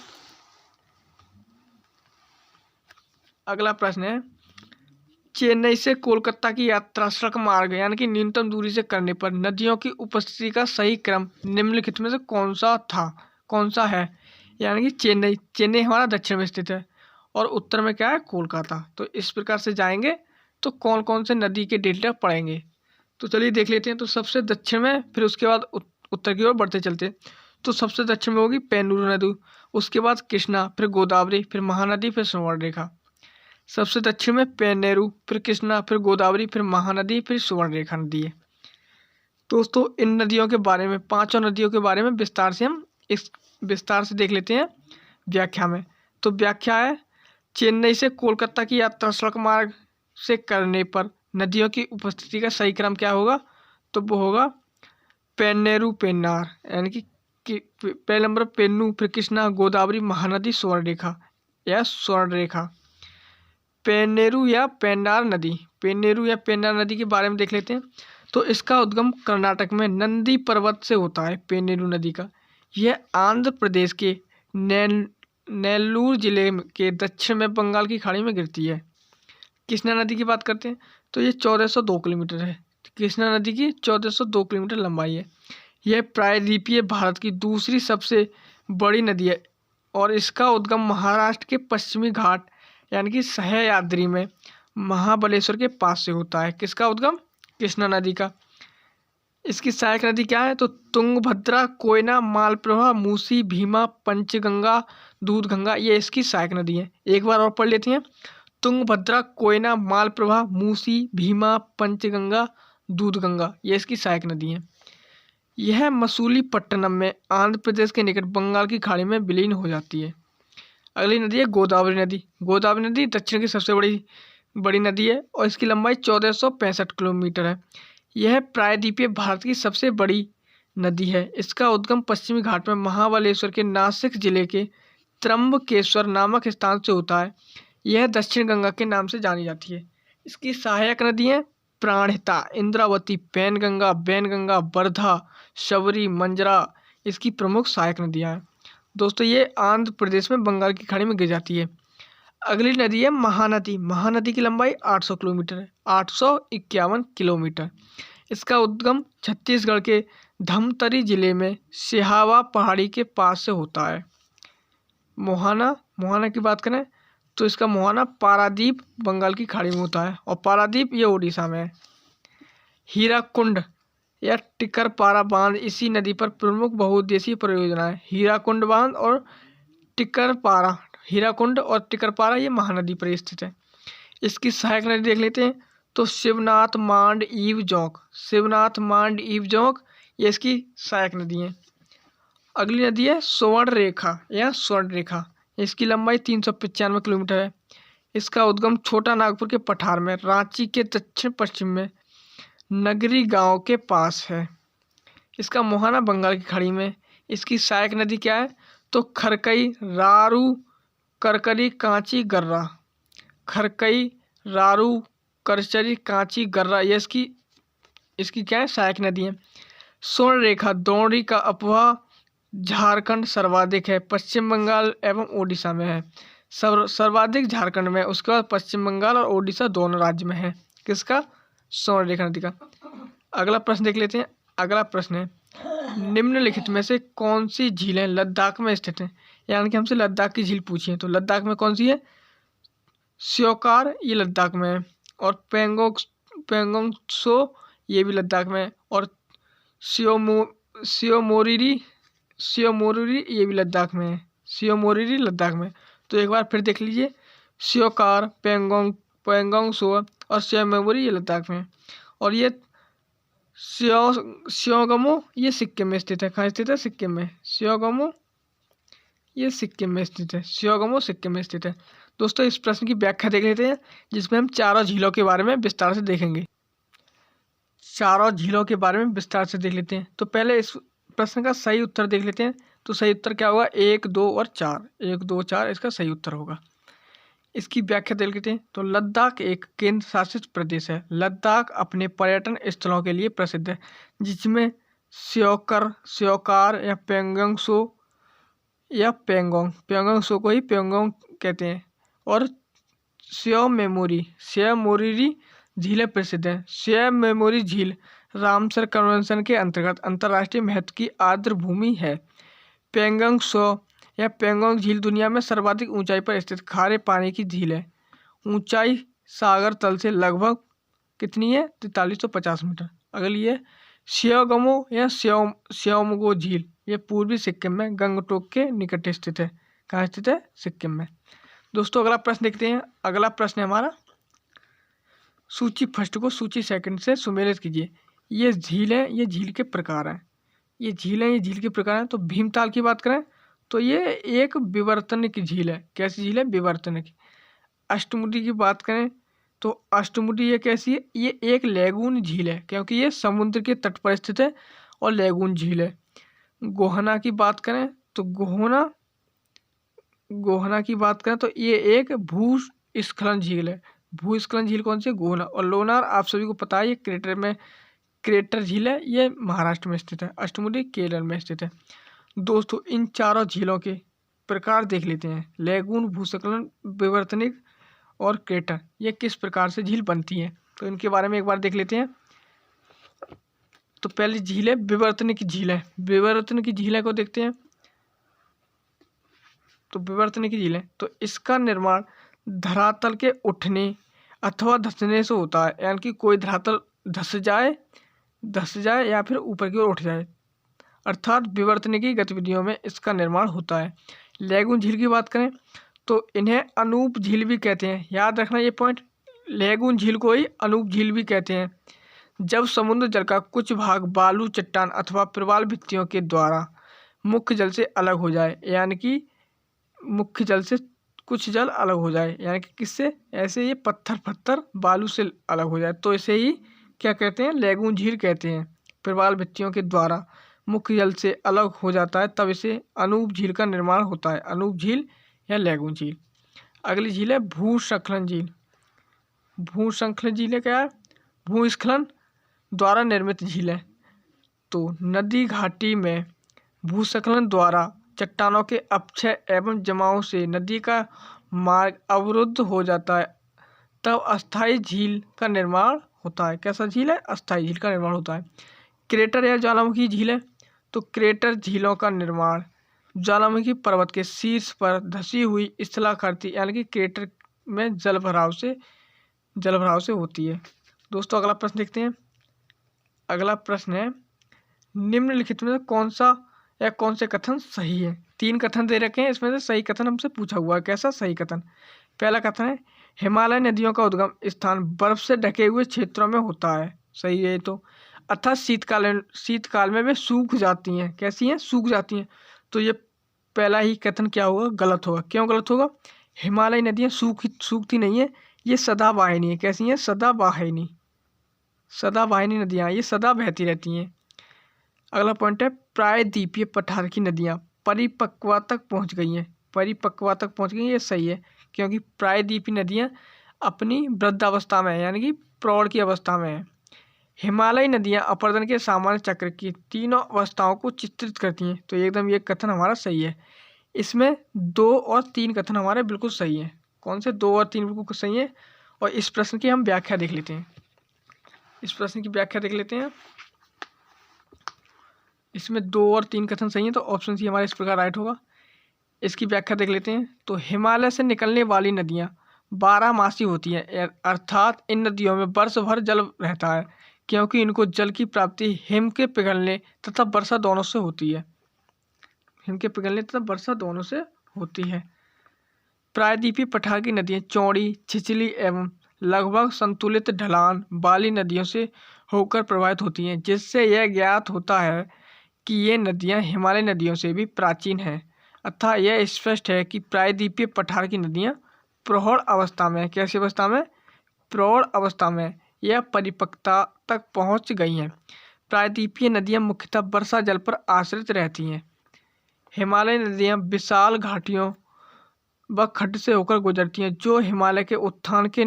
अगला प्रश्न है, चेन्नई से कोलकाता की यात्रा सड़क मार्ग यानी कि न्यूनतम दूरी से करने पर नदियों की उपस्थिति का सही क्रम निम्नलिखित में से कौन सा है। यानी कि चेन्नई हमारा दक्षिण में स्थित है और उत्तर में क्या है, कोलकाता। तो इस प्रकार से जाएंगे तो कौन कौन से नदी के डेल्टा पड़ेंगे। तो चलिए देख लेते हैं। तो सबसे दक्षिण में, फिर उसके बाद उत्तर की ओर बढ़ते चलते। तो सबसे दक्षिण में होगी पेन्नूर नदी, उसके बाद कृष्णा, फिर गोदावरी, फिर महानदी, फिर सुवर्णरेखा। सबसे दक्षिण में पेन्नेरू, फिर कृष्णा, फिर गोदावरी, फिर महानदी, फिर सुवर्णरेखा नदी है। दोस्तों इन नदियों के बारे में, पांचों नदियों के बारे में विस्तार से देख लेते हैं व्याख्या में। तो व्याख्या है, चेन्नई से कोलकाता की यात्रा सड़क मार्ग से करने पर नदियों की उपस्थिति का सही क्रम क्या होगा, तो वो होगा पेन्नेरू पेन्नार, यानी कि पहले नंबर पेन्नू, फिर कृष्णा, गोदावरी, महानदी, सुवर्णरेखा या स्वर्णरेखा। पेन्नेरू या पेन्नार नदी के बारे में देख लेते हैं। तो इसका उद्गम कर्नाटक में नंदी पर्वत से होता है। पेन्नेरू नदी का यह आंध्र प्रदेश के नेल्लूर जिले के दक्षिण में बंगाल की खाड़ी में गिरती है। कृष्णा नदी की बात करते हैं। तो ये 1402 किलोमीटर है। कृष्णा नदी की 1402 किलोमीटर लंबाई है। यह प्रायद्वीपीय भारत की दूसरी सबसे बड़ी नदी है और इसका उद्गम महाराष्ट्र के पश्चिमी घाट यानी कि सह्याद्री में महाबलेश्वर के पास से होता है। किसका उद्गम, कृष्णा नदी का। इसकी सहायक नदी क्या है, तो तुंगभद्रा, कोयना, मालप्रभा, मूसी, भीमा, पंचगंगा, दूधगंगा, ये इसकी सहायक नदी है। एक बार और पढ़ लेते हैं। तुंगभद्रा, कोयना, मालप्रभा, मूसी, भीमा, पंचगंगा, दूधगंगा, ये इसकी सहायक नदी है। यह मसूलीपट्टनम में आंध्र प्रदेश के निकट बंगाल की खाड़ी में विलीन हो जाती है। अगली नदी है गोदावरी नदी। गोदावरी नदी दक्षिण की सबसे बड़ी नदी है और इसकी लंबाई 1465 किलोमीटर है। यह प्रायद्वीपीय भारत की सबसे बड़ी नदी है। इसका उद्गम पश्चिमी घाट में महाबलेश्वर के नासिक जिले के त्र्यंबकेश्वर नामक स्थान से होता है। यह दक्षिण गंगा के नाम से जानी जाती है। इसकी सहायक नदी है प्राणहिता, इंद्रावती, बैनगंगा, वर्धा, शबरी, मंजरा, इसकी प्रमुख सहायक नदियाँ हैं। दोस्तों ये आंध्र प्रदेश में बंगाल की खाड़ी में गिर जाती है। अगली नदी है महानदी। महानदी की लंबाई 800 किलोमीटर है, 851 किलोमीटर। इसका उद्गम छत्तीसगढ़ के धमतरी जिले में सिहावा पहाड़ी के पास से होता है। मोहाना की बात करें तो इसका मोहाना पारादीप बंगाल की खाड़ी में होता है और पारादीप ये उड़ीसा में है। हीराकुंड या टिकरपारा बांध इसी नदी पर प्रमुख बहुउद्देशीय परियोजना है। हीराकुंड बांध और टिकरपारा, हीराकुंड और टिकरपारा ये महानदी पर स्थित है। इसकी सहायक नदी देख लेते हैं। तो शिवनाथ मांड ईव जोंक ये इसकी सहायक नदी है। अगली नदी है स्वर्ण रेखा या स्वर्ण रेखा। इसकी लंबाई 395 किलोमीटर है। इसका उद्गम छोटा नागपुर के पठार में रांची के दक्षिण पश्चिम में नगरी गांव के पास है। इसका मुहाना बंगाल की खाड़ी में। इसकी सहायक नदी क्या है? तो खरकई, रारू, करकरी, कांची, गर्रा। खरकई, रारू, करचरी, कांची, गर्रा, ये इसकी क्या है? सहायक नदी है। स्वर्ण रेखा द्रोणी का अपवाह झारखंड सर्वाधिक है, पश्चिम बंगाल एवं ओडिशा में है। सर्वाधिक झारखंड में, उसके बाद पश्चिम बंगाल और ओडिशा दोनों राज्य में है। किसका? स्वर्ण रेखा नदी का। अगला प्रश्न देख लेते हैं। अगला प्रश्न है निम्नलिखित में से कौन सी झीलें लद्दाख में स्थित हैं? यानी कि हमसे लद्दाख की झील पूछी है, तो लद्दाख में कौन सी है? श्योकार, ये लद्दाख में है। और पेंगोंग सो, ये भी लद्दाख में है। और सियोमोरिरी, ये भी लद्दाख में है। सियोमोरिरी लद्दाख में। तो एक बार फिर देख लीजिए, श्योकार, पेंगोंग सो और सियोमोरी ये लद्दाख में है। और ये सियोगमो ये सिक्किम में स्थित है। कहाँ स्थित है? सिक्किम में। सियोगमो ये सिक्किम में स्थित है। सियोगमो सिक्किम में स्थित है। दोस्तों इस प्रश्न की व्याख्या देख लेते हैं, जिसमें हम चारों झीलों के बारे में विस्तार से देखेंगे। चारों झीलों के बारे में विस्तार से देख लेते हैं। तो पहले इस प्रश्न का सही उत्तर देख लेते हैं। तो सही उत्तर क्या होगा? 1, 2 और 4। 1, 2, 4 इसका सही उत्तर होगा। इसकी व्याख्या देख लेते हैं। तो लद्दाख एक केंद्र शासित प्रदेश है। लद्दाख अपने पर्यटन स्थलों के लिए प्रसिद्ध है, जिसमें श्योकार या पेंगोंग सो या पेंगोंग सो को ही पेंगोंग कहते हैं। और सियोमोरिरी झीलें प्रसिद्ध हैं। सियोमोरिरी झील रामसर कन्वेंशन के अंतर्गत अंतर्राष्ट्रीय महत्व की आर्द्र भूमि है। पेंगोंग सो या पेंगोंग झील दुनिया में सर्वाधिक ऊंचाई पर स्थित खारे पानी की झील है। ऊंचाई सागर तल से लगभग कितनी है? 4350 मीटर। अगली है सियोगमो या सियोमगो झील, ये पूर्वी सिक्किम में गंगटोक के निकट स्थित है। कहाँ स्थित है? सिक्किम में। दोस्तों अगला प्रश्न देखते हैं। अगला प्रश्न है हमारा, सूची फर्स्ट को सूची सेकंड से सुमेलित कीजिए। ये झील है, ये झील के प्रकार हैं। ये झील के प्रकार हैं। तो भीमताल की बात करें तो ये एक विवर्तनिक की झील है। कैसी झील है? विवर्तनिक। अष्टमुडी की बात करें तो अष्टमुडी ये कैसी है? ये एक लैगून झील है, क्योंकि ये समुद्र के तट पर स्थित है और लैगून झील है। गोहना की बात करें तो गोहना की बात करें तो ये एक भूस्खलन झील है। भूस्खलन झील कौन सी? गोहना। और लोनार आप सभी को पता है, ये क्रेटर झील है, ये महाराष्ट्र में स्थित है। अष्टमुडी केरल में स्थित है। दोस्तों इन चारों झीलों के प्रकार देख लेते हैं। लैगून, भूस्खलन, विवर्तनिक और क्रेटर, ये किस प्रकार से झील बनती हैं, तो इनके बारे में एक बार देख लेते हैं। तो पहली झील है विवर्तनिक झील है। विवर्तनिक झीलें को देखते हैं। तो विवर्तनिक झील है, तो इसका निर्माण धरातल के उठने अथवा धंसने से होता है। यानी कि कोई धरातल धस जाए या फिर ऊपर की ओर उठ जाए, अर्थात विवर्तनिकी गतिविधियों में इसका निर्माण होता है। लैगून झील की बात करें तो इन्हें अनूप झील भी कहते हैं। याद रखना ये पॉइंट, लैगून झील को ही अनूप झील भी कहते हैं। जब समुद्र जल का कुछ भाग बालू, चट्टान अथवा प्रवाल भित्तियों के द्वारा मुख्य जल से अलग हो जाए, यानी कि मुख्य जल से कुछ जल अलग हो जाए, यानी कि किससे? ऐसे ये पत्थर बालू से अलग हो जाए, तो इसे ही क्या कहते हैं? लैगून झील कहते हैं। प्रवाल भित्तियों के द्वारा मुख्य जल से अलग हो जाता है, तब इसे अनूप झील का निर्माण होता है। अनूप झील या लैगून झील। अगली झील है भूस्खलन झील। भूस्खलन झील क्या है? भूस्खलन द्वारा निर्मित झील है। तो नदी घाटी में भूस्खलन द्वारा चट्टानों के अपक्षय एवं जमाव से नदी का मार्ग अवरुद्ध हो जाता है, तब अस्थायी झील का निर्माण होता है। कैसा झील है? अस्थायी झील का निर्माण होता है। क्रेटर या ज्वालामुखी झील है। तो क्रेटर झीलों का निर्माण ज्वालामुखी पर्वत के शीर्ष पर धसी हुई स्थलाकृति यानी कि क्रेटर में जलभराव से होती है। दोस्तों अगला प्रश्न देखते हैं। अगला प्रश्न है, निम्नलिखित में कौन से कथन सही है? 3 कथन दे रखे हैं, इसमें से सही कथन हमसे पूछा हुआ है। कैसा सही कथन? पहला कथन है, हिमालय नदियों का उद्गम स्थान बर्फ से ढके हुए क्षेत्रों में होता है। सही है। तो अर्थात शीतकाल में वे सूख जाती हैं। कैसी हैं? सूख जाती हैं। तो ये पहला ही कथन क्या होगा? गलत होगा। क्यों गलत होगा? हिमालय नदियाँ सूखती नहीं है, ये सदाबाहिनी है। कैसी हैं? सदाबाहिनी। सदाबाहिनी नदियाँ ये सदा बहती रहती हैं। अगला पॉइंट है प्रायद्वीपीय पठार की नदियाँ परिपक्वता तक पहुँच गई हैं। परिपक्वता तक पहुँच गई, ये सही है, क्योंकि प्रायद्वीपीय नदियाँ अपनी वृद्धावस्था में है, यानी कि प्रौढ़ की अवस्था में है। हिमालयी नदियाँ अपर्दन के सामान्य चक्र की तीनों अवस्थाओं को चित्रित करती हैं। तो एकदम ये कथन हमारा सही है। इसमें 2 और 3 कथन हमारे बिल्कुल सही हैं। कौन से? 2 और 3 बिल्कुल सही हैं। और इस प्रश्न की हम व्याख्या देख लेते हैं। इस प्रश्न की व्याख्या देख लेते हैं। इसमें 2 और 3 कथन सही हैं, तो ऑप्शन सी हमारा इस प्रकार राइट होगा। इसकी व्याख्या देख लेते हैं। तो हिमालय से निकलने वाली नदियाँ 12मासी होती हैं, अर्थात इन नदियों में वर्ष भर जल रहता है, क्योंकि इनको जल की प्राप्ति हिम के पिघलने तथा वर्षा दोनों से होती है। हिम के पिघलने तथा वर्षा दोनों से होती है। प्रायद्वीपीय पठार की नदियाँ चौड़ी, छिछली एवं लगभग संतुलित ढलान वाली नदियों से होकर प्रभावित होती हैं, जिससे यह ज्ञात होता है कि ये नदियाँ हिमालय नदियों से भी प्राचीन हैं। अतः यह स्पष्ट है कि प्रायद्वीपीय पठार की नदियाँ प्रौढ़ अवस्था में, कैसी अवस्था में? प्रौढ़ अवस्था में यह परिपक्वता तक पहुँच गई हैं। प्रायद्वीपीय नदियाँ मुख्यतः वर्षा जल पर आश्रित रहती हैं। हिमालय नदियाँ विशाल घाटियों व खड्ड से होकर गुजरती हैं, जो हिमालय के उत्थान के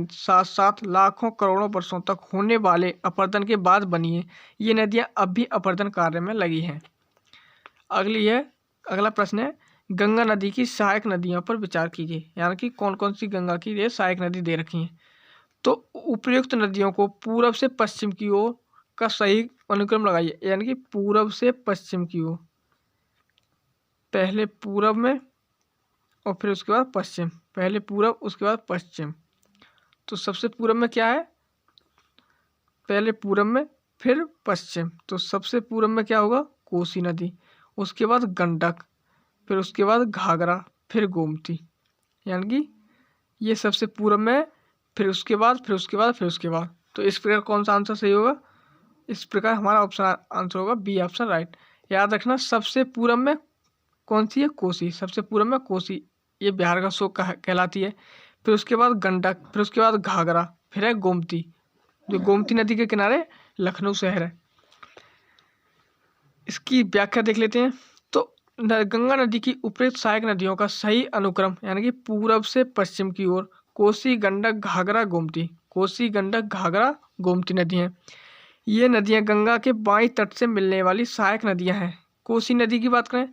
साथ साथ लाखों करोड़ों वर्षों तक होने वाले अपरदन के बाद बनी हैं। ये नदियाँ अब भी अपरदन कार्य में लगी हैं। अगला प्रश्न है गंगा नदी की सहायक नदियों पर विचार कीजिए, यानी कि कौन कौन सी गंगा की ये सहायक नदी दे रखी हैं। तो उपयुक्त नदियों को पूर्व से पश्चिम की ओर का सही अनुक्रम लगाइए, यानी कि पूर्व से पश्चिम की ओर। पहले पूर्व में और फिर उसके बाद पश्चिम। पहले पूर्व, उसके बाद पश्चिम। तो सबसे पूर्व में क्या है? पहले पूर्व में फिर पश्चिम। तो सबसे पूर्व में क्या होगा? कोसी नदी, उसके बाद गंडक, फिर उसके बाद घाघरा, फिर गोमती। यानी कि ये सबसे पूर्व में, फिर उसके बाद, फिर उसके बाद, फिर उसके बाद। तो इस प्रकार कौन सा आंसर सही होगा? इस प्रकार हमारा ऑप्शन आंसर होगा बी ऑप्शन राइट। याद रखना सबसे पूर्व में कौन सी है? कोसी। सबसे पूर्व में कोसी, ये बिहार का शोक कहलाती है। फिर उसके बाद गंडक, फिर उसके बाद घाघरा, फिर है गोमती, जो गोमती नदी के किनारे लखनऊ शहर है। इसकी व्याख्या देख लेते हैं। तो गंगा नदी की उपयुक्त सहायक नदियों का सही अनुक्रम, यानी कि पूर्व से पश्चिम की ओर कोसी, गंडक, घाघरा, गोमती। कोसी, गंडक, घाघरा, गोमती नदी हैं। ये नदियाँ गंगा के बाईं तट से मिलने वाली सहायक नदियाँ हैं। कोसी नदी की बात करें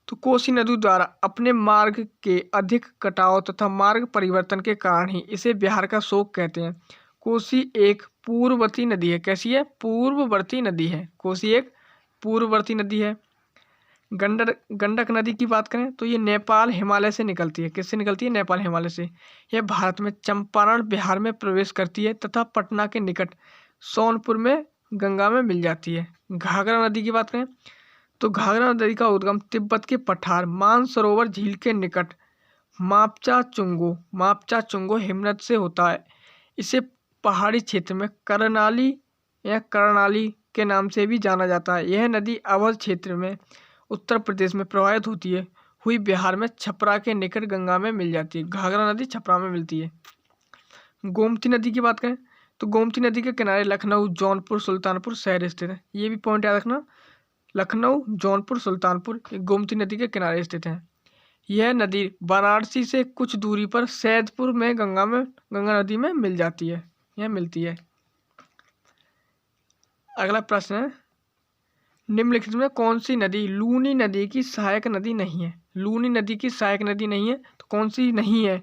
तो कोसी नदी द्वारा अपने मार्ग के अधिक कटाव तथा मार्ग परिवर्तन के कारण ही इसे बिहार का शोक कहते हैं। कोसी एक पूर्ववर्ती नदी है। कैसी है? पूर्ववर्ती नदी है। कोसी एक पूर्ववर्ती नदी है। गंडक नदी की बात करें तो ये नेपाल हिमालय से निकलती है। किससे निकलती है? नेपाल हिमालय से। यह भारत में चंपारण बिहार में प्रवेश करती है तथा पटना के निकट सोनपुर में गंगा में मिल जाती है। घाघरा नदी की बात करें तो घाघरा नदी का उद्गम तिब्बत के पठार मानसरोवर झील के निकट मापचा चुंगो हिमनद से होता है। इसे पहाड़ी क्षेत्र में करनाली या करनाली के नाम से भी जाना जाता है। यह नदी अवध क्षेत्र में उत्तर प्रदेश में प्रवाहित होती है हुई बिहार में छपरा के निकट गंगा में मिल जाती है। घाघरा नदी छपरा में मिलती है। गोमती नदी की बात करें तो गोमती नदी के किनारे लखनऊ, जौनपुर, सुल्तानपुर शहर स्थित है। ये भी पॉइंट याद रखना, लखनऊ, जौनपुर, सुल्तानपुर गोमती नदी के किनारे स्थित है। यह नदी वाराणसी से कुछ दूरी पर सैदपुर में गंगा नदी में मिल जाती है, यह मिलती है। अगला प्रश्न है निम्नलिखित में कौन सी नदी लूनी नदी की सहायक नदी नहीं है? लूनी नदी की सहायक नदी नहीं है तो कौन सी नहीं है?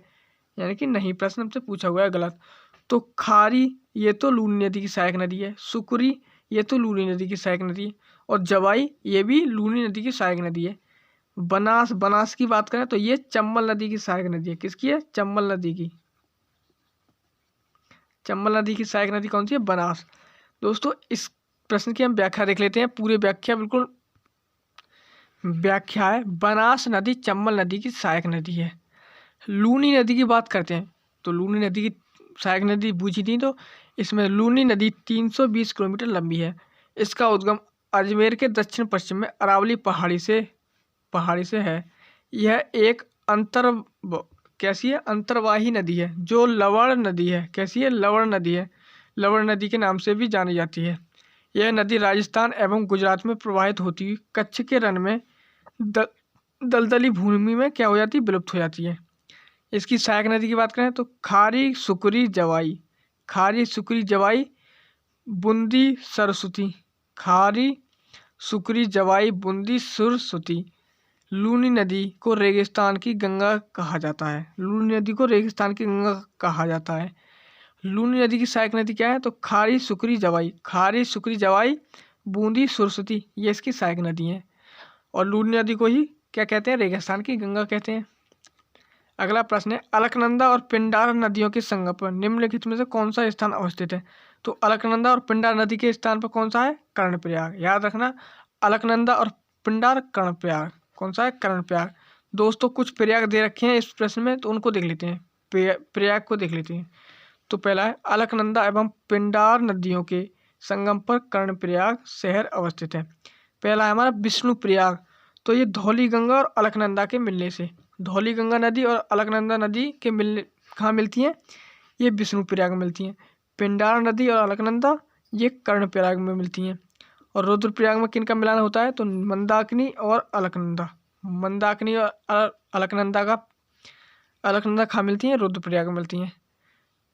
यानी कि नहीं, प्रश्न हमसे पूछा हुआ है गलत। तो खारी ये तो लूनी नदी की सहायक नदी है, सुकुरी ये तो लूनी नदी की सहायक नदी है, और जवाई ये भी लूनी नदी की सहायक नदी है। बनास की बात करें तो ये चंबल नदी की सहायक नदी है। किसकी है? चंबल नदी की। चंबल नदी की सहायक नदी कौन सी है? बनास। दोस्तों इस प्रश्न की हम व्याख्या देख लेते हैं। पूरी व्याख्या बिल्कुल व्याख्या है। बनास नदी चंबल नदी की सहायक नदी है। लूनी नदी की बात करते हैं तो लूनी नदी की सहायक नदी बूझी थी, तो इसमें लूनी नदी 320 किलोमीटर लंबी है। इसका उद्गम अजमेर के दक्षिण पश्चिम में अरावली पहाड़ी से है। यह एक कैसी है, अंतर्वाही नदी है, जो लवण नदी है। कैसी है? लवण नदी है। लवण नदी के नाम से भी जानी जाती है। यह नदी राजस्थान एवं गुजरात में प्रवाहित होती हुई कच्छ के रण में दलदली भूमि में क्या हो जाती है? विलुप्त हो जाती है। इसकी सहायक नदी की बात करें तो खारी, सुकरी, जवाई। खारी, सुकरी, जवाई, बूंदी, सरस्वती। खारी, सुकरी, जवाई, बूंदी, सरस्वती। लूनी नदी को रेगिस्तान की गंगा कहा जाता है। लूनी नदी को रेगिस्तान की गंगा कहा जाता है। लूनी नदी की सहायक नदी क्या है? तो खारी, सुकरी, जवाई। खारी, सुकरी, जवाई, बूंदी, सरस्वती, ये इसकी सहायक नदी है। और लूनी नदी को ही क्या कहते हैं? रेगिस्तान की गंगा कहते हैं। अगला प्रश्न है, अलकनंदा और पिंडार नदियों के संगम पर निम्नलिखित में से कौन सा स्थान अवस्थित है? तो अलकनंदा और पिंडार नदी के स्थान पर कौन सा है? कर्णप्रयाग। याद रखना, अलकनंदा और पिंडार, कर्णप्रयाग। कौन सा है? कर्णप्रयाग। दोस्तों कुछ प्रयाग दे रखे हैं इस प्रश्न में, तो उनको देख लेते हैं। प्रयाग को देख लेते हैं। तो पहला है, अलकनंदा एवं पिंडार नदियों के संगम पर कर्णप्रयाग शहर अवस्थित है। पहला है हमारा विष्णु प्रयाग। तो ये धौली गंगा और अलकनंदा के मिलने से, धौली गंगा नदी और अलकनंदा नदी के मिलने कहाँ मिलती हैं? ये विष्णु प्रयाग में मिलती हैं। पिंडार नदी और अलकनंदा ये कर्णप्रयाग में मिलती हैं। और रुद्रप्रयाग में किनका मिलान होता है? तो मंदाकिनी और अलकनंदा। मंदाकिनी और अलकनंदा कहाँ मिलती हैं? रुद्रप्रयाग में मिलती हैं।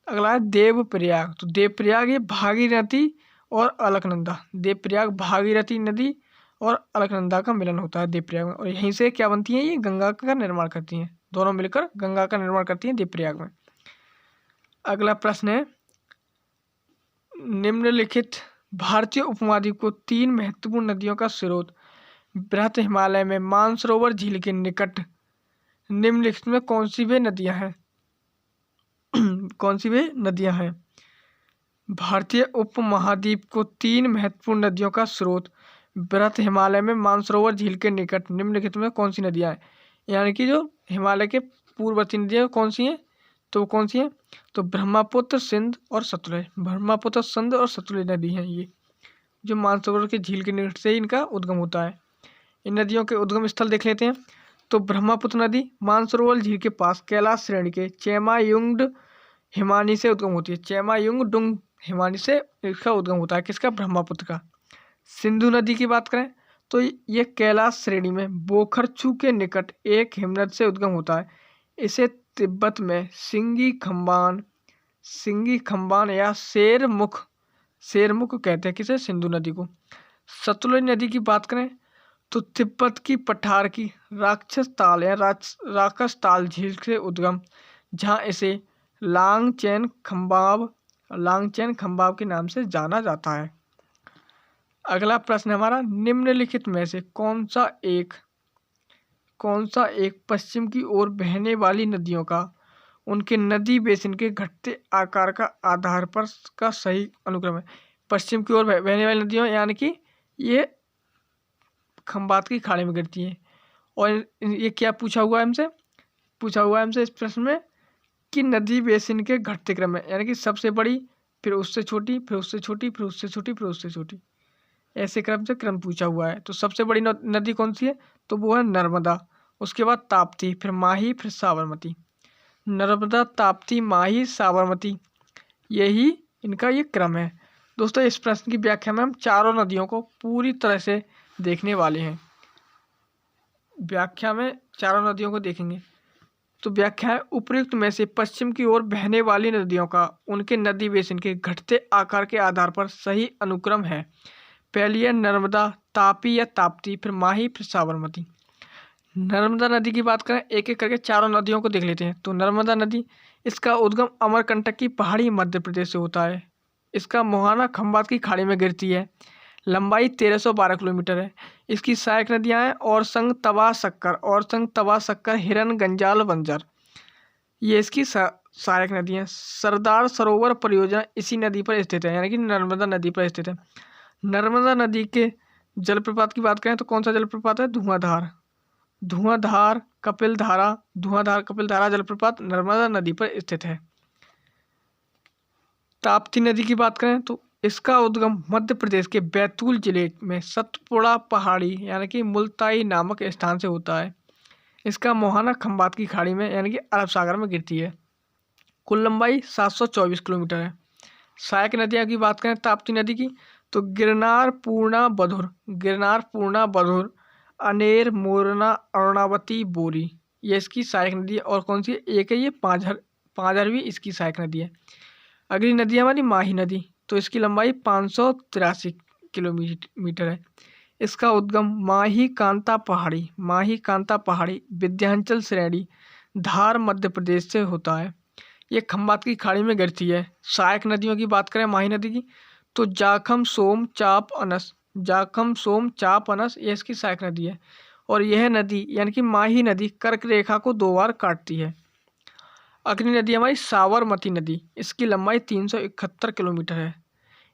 अगला है देवप्रयाग। तो देवप्रयाग ये भागीरथी और अलकनंदा, देवप्रयाग भागीरथी नदी और अलकनंदा का मिलन होता है देवप्रयाग में, और यहीं से क्या बनती है? ये गंगा का निर्माण करती हैं। दोनों मिलकर गंगा का निर्माण करती हैं देवप्रयाग में। अगला प्रश्न है, निम्नलिखित भारतीय उपमहाद्वीप को 3 महत्वपूर्ण नदियों का स्रोत बृहत हिमालय में मानसरोवर झील के निकट निम्नलिखित में कौन सी वे नदियां हैं? कौन सी वे नदियां हैं? भारतीय उपमहाद्वीप को 3 महत्वपूर्ण नदियों का स्रोत बृहत हिमालय में मानसरोवर झील के निकट निम्नलिखित में कौन सी नदियां हैं? यानी कि जो हिमालय के पूर्ववर्ती नदियां कौन सी हैं? तो कौन सी हैं? तो ब्रह्मपुत्र, सिंध और सतलुज। ब्रह्मपुत्र, सिंध और सतलुज नदी हैं ये, जो मानसरोवर के झील के निकट से इनका उद्गम होता है। इन नदियों के उद्गम स्थल देख लेते हैं। तो ब्रह्मपुत्र नदी मानसरोवर झील के पास कैलाश श्रेणी के चेमायुंग हिमानी से उद्गम होती है। चेमायुंग डुंग हिमानी से इसका उद्गम होता है। किसका? ब्रह्मपुत्र का। सिंधु नदी की बात करें तो ये कैलाश श्रेणी में बोखरछू के निकट एक हिमनद से उद्गम होता है। इसे तिब्बत में सिंगी खम्बान या शेरमुख कहते हैं। किसे? सिंधु नदी को। सतलुज नदी की बात करें तो तिब्बत की पठार की राक्षस ताल झील से उद्गम, जहाँ इसे लांगचेन खम्बाब के नाम से जाना जाता है। अगला प्रश्न हमारा, निम्नलिखित में से कौन सा एक पश्चिम की ओर बहने वाली नदियों का उनके नदी बेसिन के घटते आकार का आधार पर का सही अनुक्रम है? पश्चिम की ओर बहने वाली नदियों यानी कि ये खंबात की खाड़ी में गिरती है। और ये क्या पूछा हुआ है हमसे इस प्रश्न में कि नदी बेसिन के घटते क्रम में, यानी कि सबसे बड़ी, फिर उससे छोटी, फिर उससे छोटी, फिर उससे छोटी, फिर उससे छोटी, ऐसे क्रम से पूछा हुआ है। तो सबसे बड़ी नदी कौन सी है? तो वो है नर्मदा। उसके बाद ताप्ती, फिर माही, फिर साबरमती। नर्मदा, ताप्ती, माही, साबरमती, यही इनका ये क्रम है। दोस्तों इस प्रश्न की व्याख्या में हम चारों नदियों को पूरी तरह से देखने वाले हैं। व्याख्या में चारों नदियों को देखेंगे। तो व्याख्या है, उपयुक्त में से पश्चिम की ओर बहने वाली नदियों का उनके नदी बेसिन के घटते आकार के आधार पर सही अनुक्रम है। पहली है नर्मदा, तापी या ताप्ती, फिर माही, फिर साबरमती। नर्मदा नदी की बात करें, एक एक करके चारों नदियों को देख लेते हैं। तो नर्मदा नदी, इसका उद्गम अमरकंटक की पहाड़ी मध्य प्रदेश से होता है। इसका मुहाना खंबात की खाड़ी में गिरती है। लंबाई 1312 किलोमीटर है। इसकी सहायक नदियां हैं औरसंग, तवा सक्कर, हिरन, गंजाल, बंजर, ये इसकी सहायक नदियां। सरदार सरोवर परियोजना इसी नदी पर स्थित है, यानी कि नर्मदा नदी पर स्थित है। नर्मदा नदी के जलप्रपात की बात करें तो कौन सा जलप्रपात है? धुआंधार कपिल धारा जलप्रपात नर्मदा नदी पर स्थित है। ताप्ती नदी की बात करें तो इसका उद्गम मध्य प्रदेश के बैतूल जिले में सतपुड़ा पहाड़ी यानी कि मुल्ताई नामक स्थान से होता है। इसका मुहाना खंबात की खाड़ी में यानी कि अरब सागर में गिरती है। कुल लंबाई 724 किलोमीटर है। सहायक नदियाँ की बात करें ताप्ती नदी की तो गिरनार, पूर्णा, बधुर, अनेर, मोरना, अरुणावती, बोरी, ये इसकी सहायक नदी है। और कौन सी है? एक है ये पाँझर भी इसकी सहायक नदी है। अगली नदी है हमारी माही नदी, तो इसकी लंबाई 583 किलोमीटर है। इसका उद्गम माही कांता पहाड़ी विंध्याचल श्रेणी, धार, मध्य प्रदेश से होता है। ये खंबात की खाड़ी में गिरती है। सहायक नदियों की बात करें माही नदी की तो जाखम, सोम, चाप, अनस ये इसकी सहायक नदी है। और यह नदी यानी कि माही नदी कर्क रेखा को 2 बार काटती है। अगली नदी हमारी साबरमती नदी, इसकी लंबाई 371 किलोमीटर है।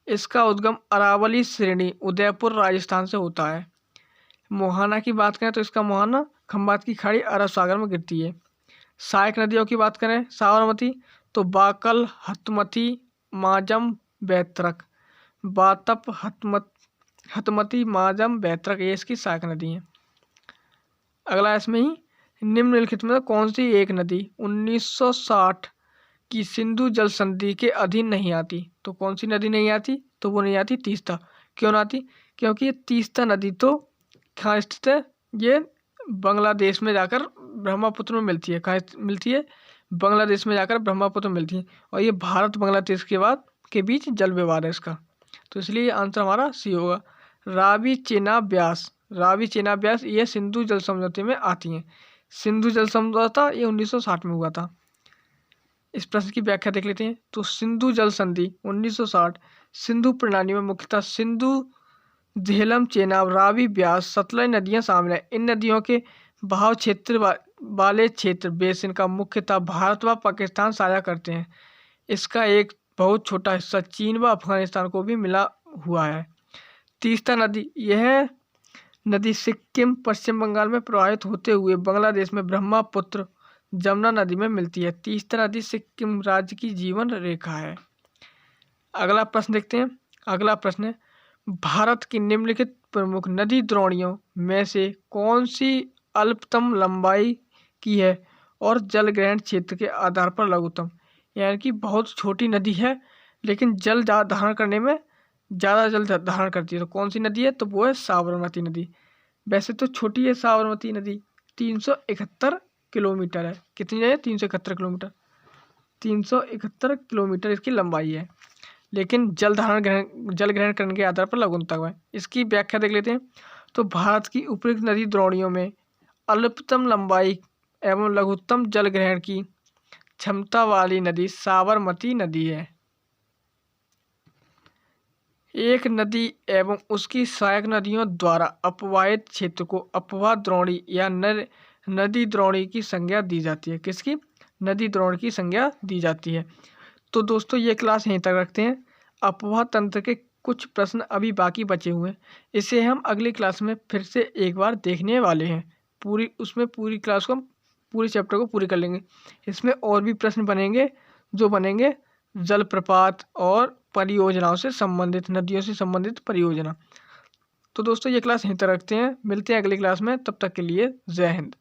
इसका उद्गम अरावली श्रेणी, उदयपुर, राजस्थान से होता है। मोहाना की बात करें तो इसका मोहाना खंबात की खाड़ी अरब सागर में गिरती है। सहायक नदियों की बात करें साबरमती तो बाकल, हतमती, माजम, बैतरक, बातप, हतमती, माजम, बैतरक ये इसकी सहायक नदी है। अगला इसमें ही निम्नलिखित में कौन सी एक नदी 1960 की सिंधु जल संधि के अधीन नहीं आती? तो कौन सी नदी नहीं आती? तो वो नहीं आती तीस्ता। क्यों ना आती? क्योंकि ये तीस्ता नदी तो कहाँ स्थित है? ये बांग्लादेश में जाकर ब्रह्मपुत्र में मिलती है। कहाँ मिलती है? बांग्लादेश में जाकर ब्रह्मपुत्र में मिलती है। और ये भारत बांग्लादेश के बीच जल विवाद है इसका, तो इसलिए आंसर हमारा सी होगा। रावी चेना ब्यास ये सिंधु जल समझौते में आती हैं। सिंधु जल समझौता ये 1960 में हुआ था। इस प्रश्न की व्याख्या देख लेते हैं। तो सिंधु जल संधि 1960 सिंधु प्रणाली में मुख्यतः सिंधु, झेलम, चेनाब, रावी, ब्यास, सतलज नदियां शामिल हैं। इन नदियों के बहाव क्षेत्र वाले क्षेत्र बेसिन का मुख्यतः भारत व पाकिस्तान साझा करते हैं। इसका एक बहुत छोटा हिस्सा चीन व अफगानिस्तान को भी मिला हुआ है। तीस्ता नदी, यह नदी सिक्किम, पश्चिम बंगाल में प्रवाहित होते हुए बांग्लादेश में ब्रह्मपुत्र, जमुना नदी में मिलती है। तीस्ता नदी सिक्किम राज्य की जीवन रेखा है। अगला प्रश्न देखते हैं। अगला प्रश्न है भारत की निम्नलिखित प्रमुख नदी द्रोणियों में से कौन सी अल्पतम लंबाई की है और जल ग्रहण क्षेत्र के आधार पर लघुतम? यानी कि बहुत छोटी नदी है लेकिन जल धारण करने में ज़्यादा जल धारण करती है। तो कौन सी नदी है? तो वो है साबरमती नदी। वैसे तो छोटी है साबरमती नदी, 371 किलोमीटर है। कितनी है? 371 किलोमीटर। 371 किलोमीटर इसकी लंबाई है, लेकिन जल ग्रहण करने के आधार पर लघुतम है। इसकी व्याख्या देख लेते हैं। तो भारत की उपयुक्त नदी द्रोणियों में अल्पतम लंबाई एवं लघुतम जल ग्रहण की क्षमता वाली नदी साबरमती नदी है। एक नदी एवं उसकी सहायक नदियों द्वारा अपवाहित क्षेत्र को अपवाह द्रोणी या नदी द्रोणी की संज्ञा दी जाती है। किसकी? नदी द्रोणी की संज्ञा दी जाती है। तो दोस्तों ये क्लास यहीं तक रखते हैं। अपवाह तंत्र के कुछ प्रश्न अभी बाकी बचे हुए हैं, इसे हम अगली क्लास में फिर से एक बार देखने वाले हैं। पूरी क्लास को हम पूरे चैप्टर को पूरी कर लेंगे। इसमें और भी प्रश्न बनेंगे जो बनेंगे जलप्रपात और परियोजनाओं से संबंधित, नदियों से संबंधित परियोजना। तो दोस्तों ये क्लास यहीं तक रखते हैं। मिलते हैं अगली क्लास में, तब तक के लिए जय हिंद।